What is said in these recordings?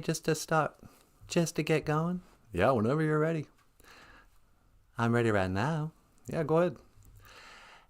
Just to start, just to get going? Yeah, whenever you're ready. I'm ready right now. Yeah, go ahead.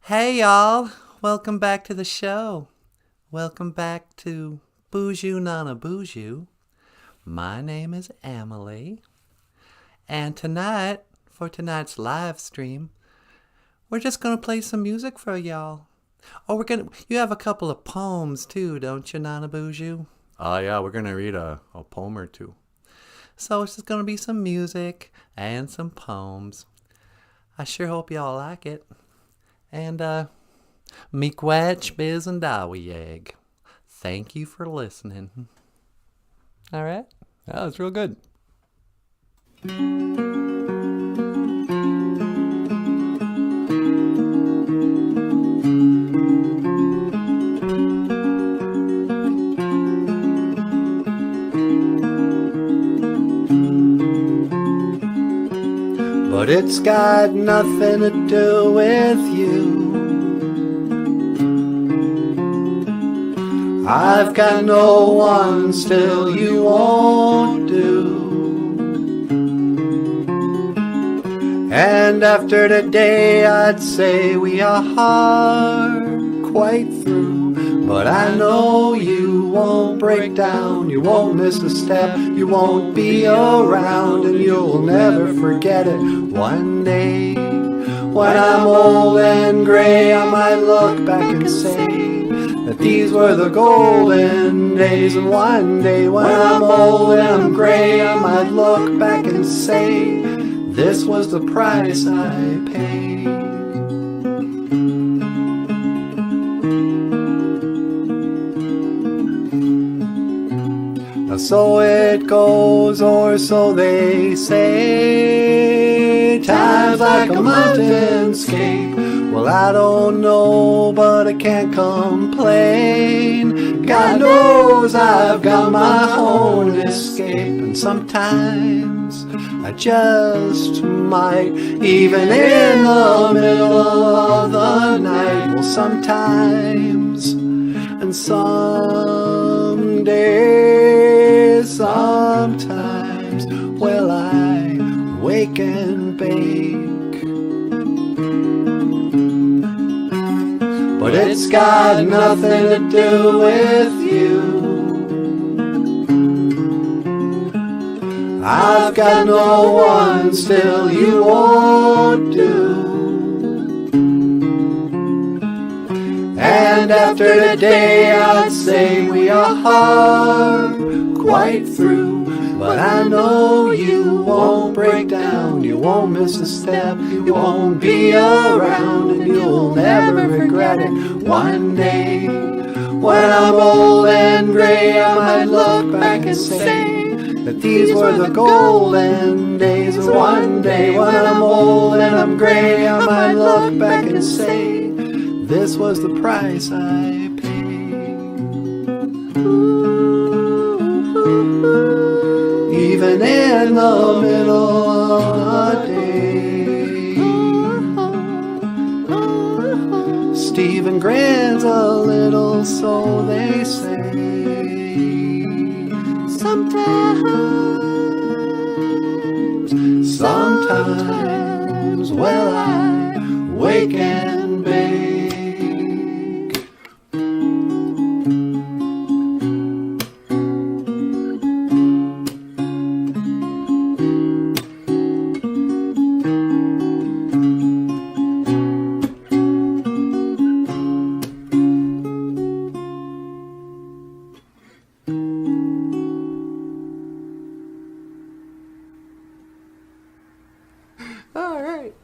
Hey, y'all. Welcome back to the show. Welcome back to BOOZHOO NANABOOZHOO. My name is Emily. And tonight, for tonight's live stream, we're just going to play some music for y'all. Oh, you have a couple of poems too, don't you, NanaBOOZHOO? Oh, yeah, we're going to read a poem or two. So it's just going to be some music and some poems. I sure hope y'all like it. And, miigwech biz and dawiyeg. Thank you for listening. All right? That was real good. But it's got nothing to do with you. I've got no one, still you won't do. And after today I'd say we are quite through. But I know you won't break down, you won't miss a step, you won't be around, and you'll never forget it. One day, when I'm old and gray, I might look back and say that these were the golden days. And one day, when I'm old and I'm gray, I might look back and say this was the price I paid. So it goes, or so they say. Time's like a mountainscape. Well, I don't know, but I can't complain. God knows I've got my own escape. And sometimes I just might, even in the middle of the night. Well, sometimes and someday, sometimes, well, I wake and bake. But it's got nothing to do with you. I've got no one, still you won't do. And after today I'd say we are quite through. But I know you won't break down, you won't miss a step, you won't be around, and you'll never regret it. One day, when I'm old and gray, I might look back and say that these were the golden days. And one day, when I'm old and I'm gray, I might look back and say this was the price I paid. Even in the middle of the day, Stephen grins a little, so they say. Sometimes, well, I wake and bake. All right.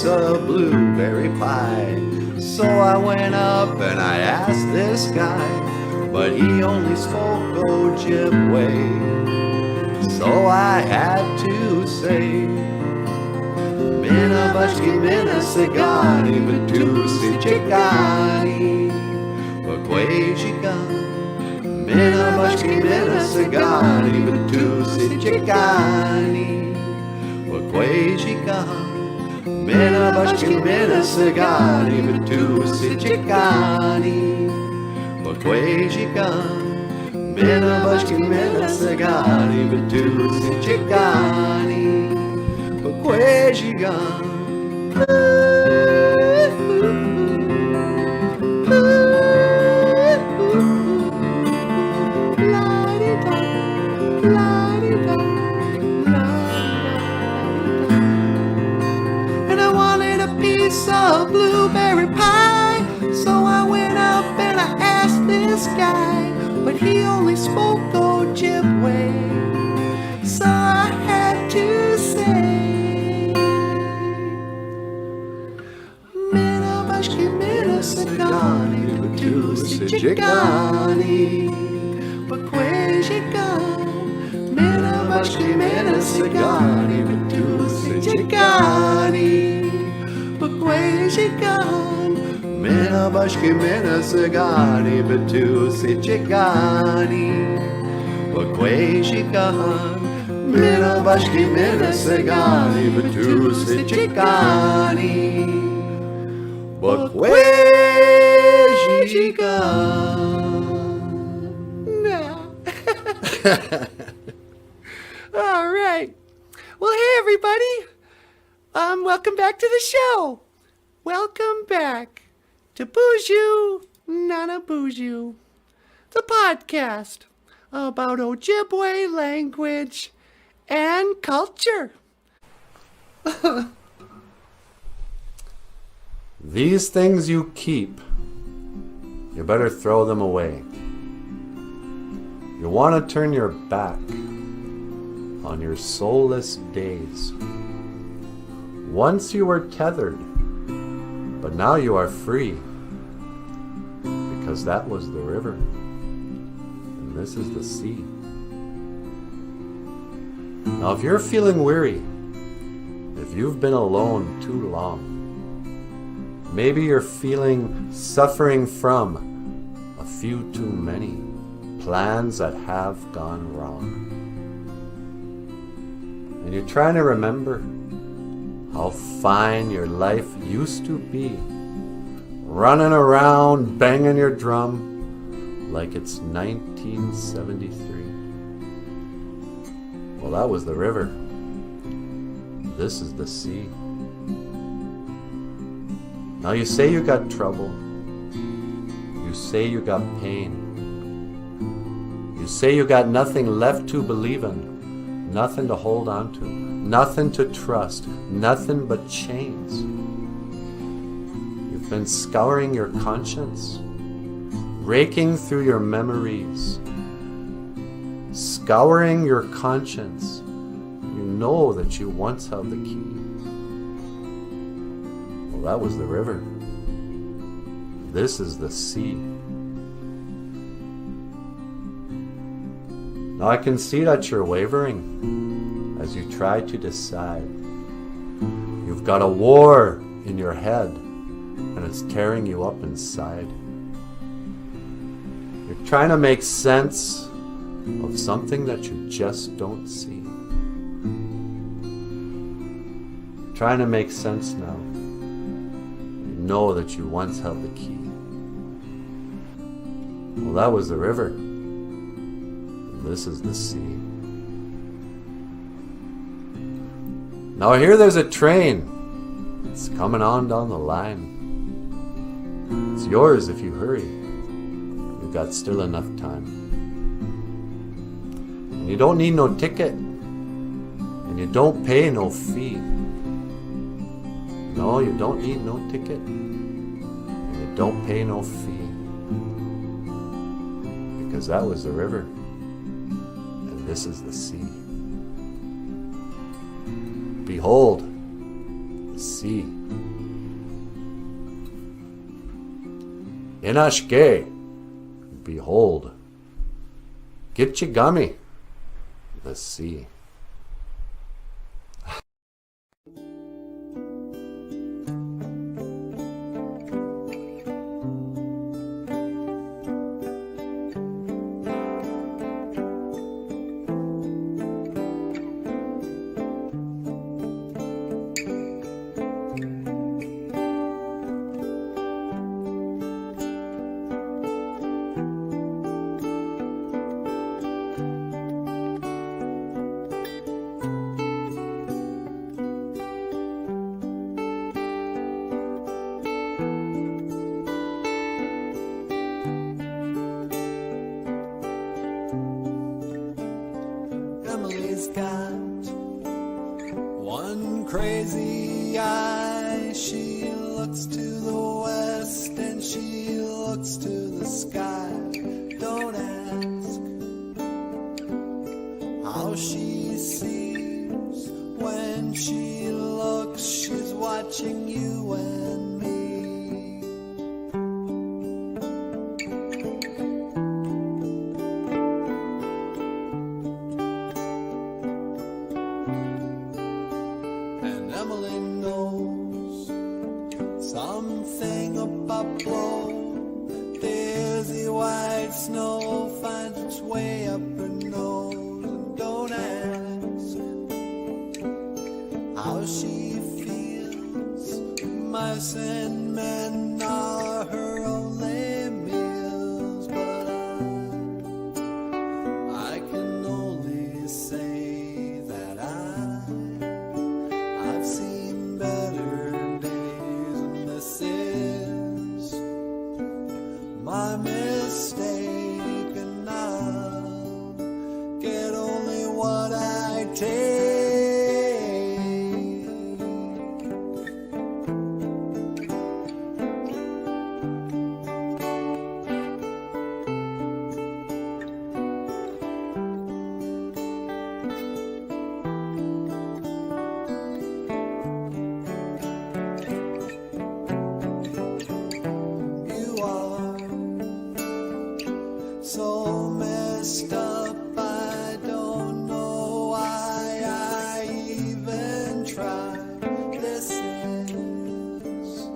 piece of blueberry pie. So I went up and I asked this guy, but he only spoke Ojibwe. So I had to say, Minabashki Minasagani Batusi Chikani Bakwajiga. Minabashki Minasagani Batusi Chikani Bakwajiga. Minabashki Minasagani Batusi Chikani Bakwajiga. Minabashki Minasagani Batusi Chikani Bakwajiga. And I wanted a piece of blueberry pie, so I went up and I asked this guy, but he only spoke Ojibwe. So I had to say, Minabashki Minasagani Batusi Chikani Bakwajiga. Minabashki Minasagani Batusi Chikani Bakwajiga. Minabashki Minasagani Batusi Chikani Bakwajiga. Minabashki Minasagani Batusi Chikani Bakwajiga. All right. Well, hey, everybody. Welcome back to the show. Welcome back to BOOZHOO NANABOOZHOO, the podcast about Ojibwe language and culture. These things you keep, you better throw them away. You want to turn your back on your soulless days. Once you were tethered, but now you are free, because that was the river, and this is the sea. Now if you're feeling weary, if you've been alone too long, maybe you're feeling suffering from a few too many plans that have gone wrong. And you're trying to remember how fine your life used to be, running around banging your drum like it's 1973. Well, that was the river. This is the sea. Now you say you got trouble. You say you got pain. You say you got nothing left to believe in, nothing to hold on to, nothing to trust, nothing but chains. You've been scouring your conscience, raking through your memories, scouring your conscience. You know that you once held the key. Well, that was the river. This is the sea. Now I can see that you're wavering as you try to decide. You've got a war in your head, and it's tearing you up inside. You're trying to make sense of something that you just don't see. You're trying to make sense now. You know that you once held the key. Well, that was the river. And this is the sea. Now here there's a train. It's coming on down the line. It's yours if you hurry. You've got still enough time. And you don't need no ticket. And you don't pay no fee. No, you don't need no ticket. And you don't pay no fee. Because that was the river. And this is the sea. Behold, the sea. Inashke, behold. Gitchigami, the sea. Emily's got one crazy eye. She looks to the west and she looks to the sky. Don't ask how she sees. When she looks, she's watching you and me. Emily knows something about blow. Dizzy white snow finds its way up her nose. And don't ask how she feels. Mice and men are her only meals. But I can only say that I've seen better days, and this is my mistake, and I'll get only what I take. So messed up, I don't know why I even tried. This is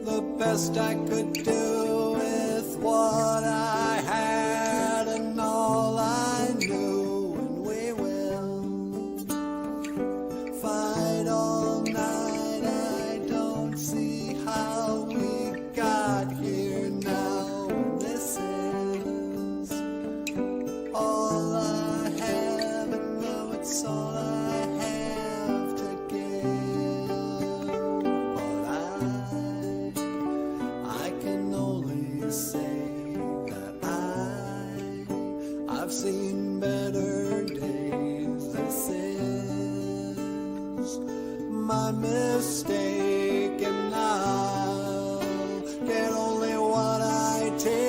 the best I could do with what I had and all I knew. And we will fight all night. I don't see how we got here now. And this is all I have, and now it's all I have to give. But I can only say that I've seen better days. This is my mistake, and I'll get only what I take.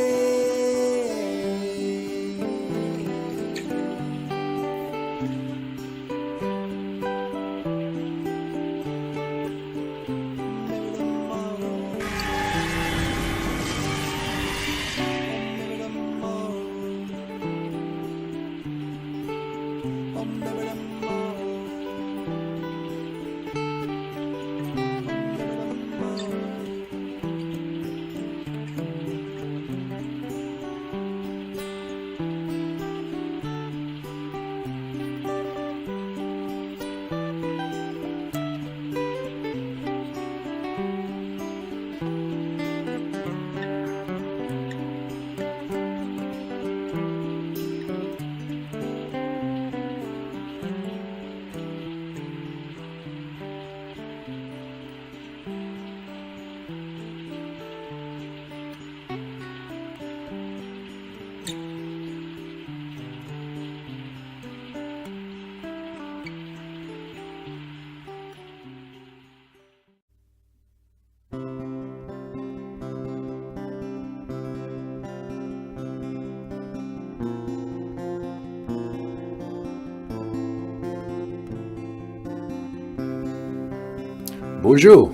BOOZHOO.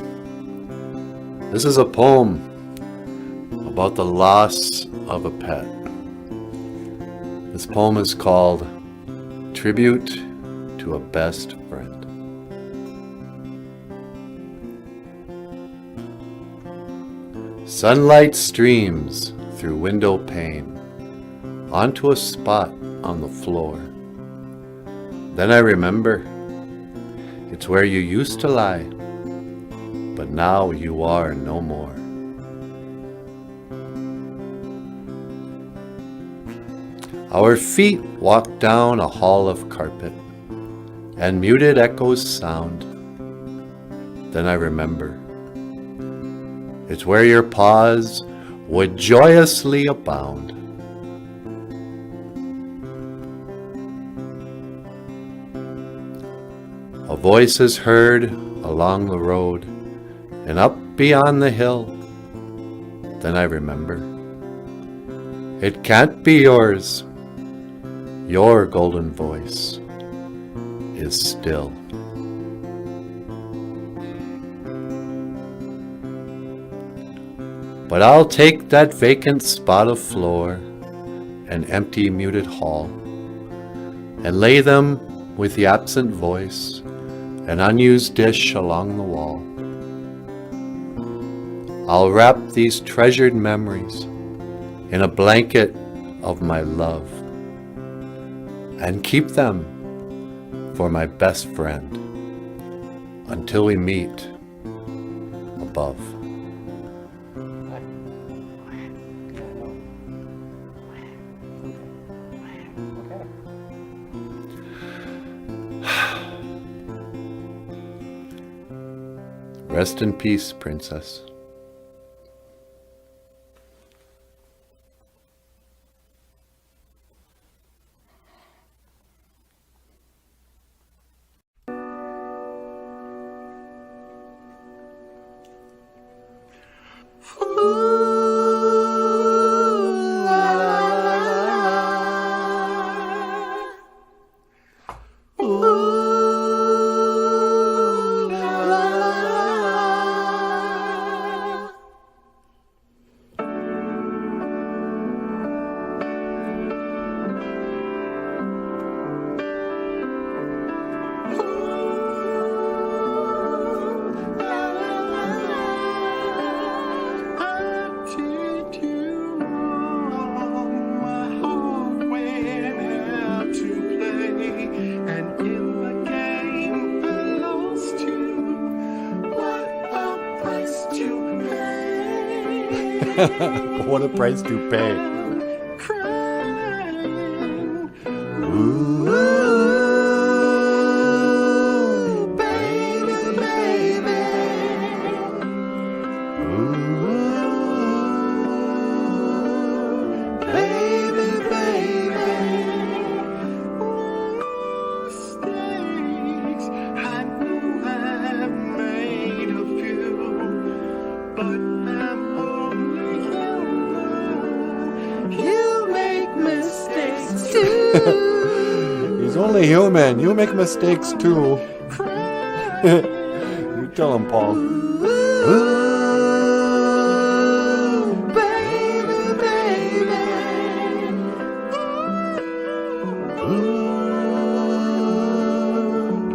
This is a poem about the loss of a pet. This poem is called Tribute to a Best Friend. Sunlight streams through window pane onto a spot on the floor. Then I remember it's where you used to lie, but now you are no more. Our feet walk down a hall of carpet, and muted echoes sound. Then I remember it's where your paws would joyously abound. A voice is heard along the road and up beyond the hill. Then I remember it can't be yours. Your golden voice is still. But I'll take that vacant spot of floor, an empty muted hall, and lay them with the absent voice, an unused dish along the wall. I'll wrap these treasured memories in a blanket of my love and keep them for my best friend until we meet above. Rest in peace, Princess. What a price to pay. Ooh, baby, baby. Ooh, baby, baby. Mistakes I know I've made a few, but I'm only human. You make mistakes too. He's only human. You make mistakes too. You tell him, Paul. Ooh, Baby, baby. ooh,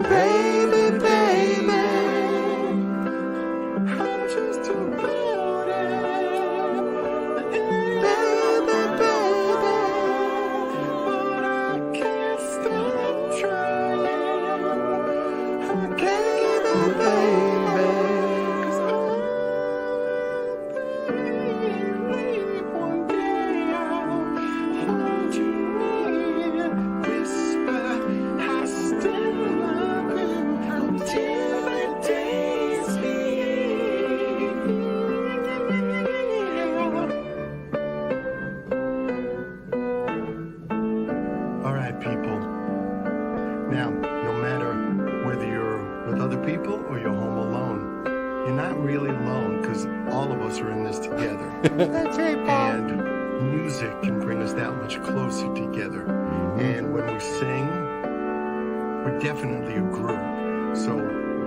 Baby, baby. I'm just too loaded. Baby, baby. But I can't stop trying. Baby, baby. 'Cause I believe one day I'll hold you near, whisper I still love you until the day's here. All right, people. Now, no matter whether you're with other people or you're home alone, you're not really alone because all of us are in this together. That's right, Paul. And music can bring us that much closer together. And when we sing, we're definitely a group. So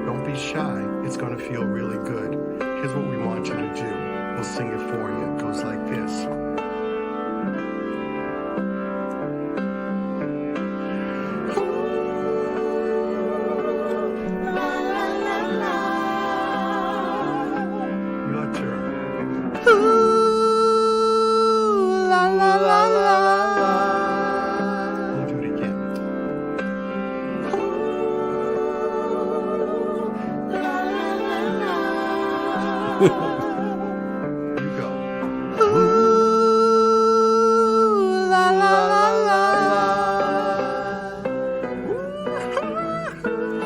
don't be shy. It's going to feel really good. Here's what we want you to do. We'll sing it for you. It goes like this. Your turn. Ooh, la la la la la. We'll do it again. You go. Ooh, la la la la.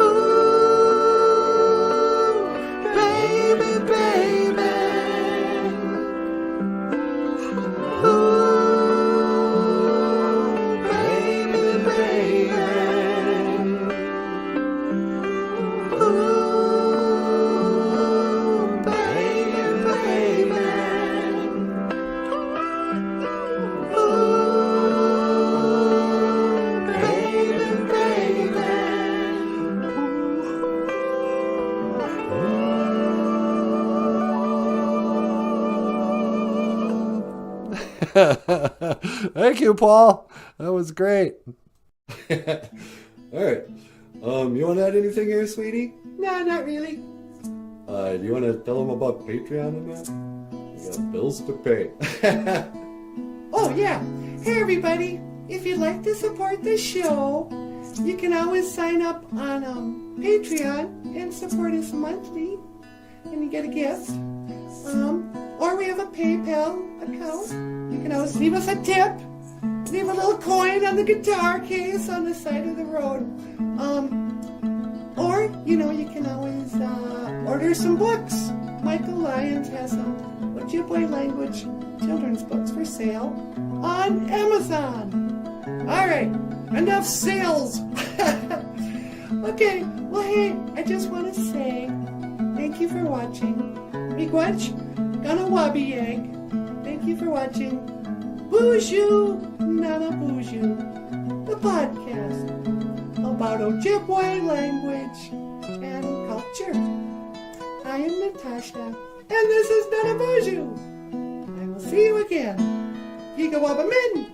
Ooh, baby, baby. Ooh, baby, baby. Ooh, baby, baby. Ooh, baby, baby. Thank you, Paul. That was great. All right. You want to add anything here, sweetie? No, not really. Do you want to tell them about Patreon and that? We got bills to pay. Oh, yeah. Hey, everybody. If you'd like to support the show, you can always sign up on Patreon and support us monthly, and you get a gift. Or we have a PayPal account. You can always leave us a tip. Leave a little coin on the guitar case on the side of the road. Or, you can always order some books. Michael Lyons has some Ojibwe language children's books for sale on Amazon. All right, enough sales. Okay, well, hey, I just want to say thank you for watching. Miigwech, ganawabiyeg. Thank you for watching BOOZHOO NANABOOZHOO, the podcast about Ojibwe language and culture. I am Natasha, and this is NANABOOZHOO. I will see you again. Gigawabamin!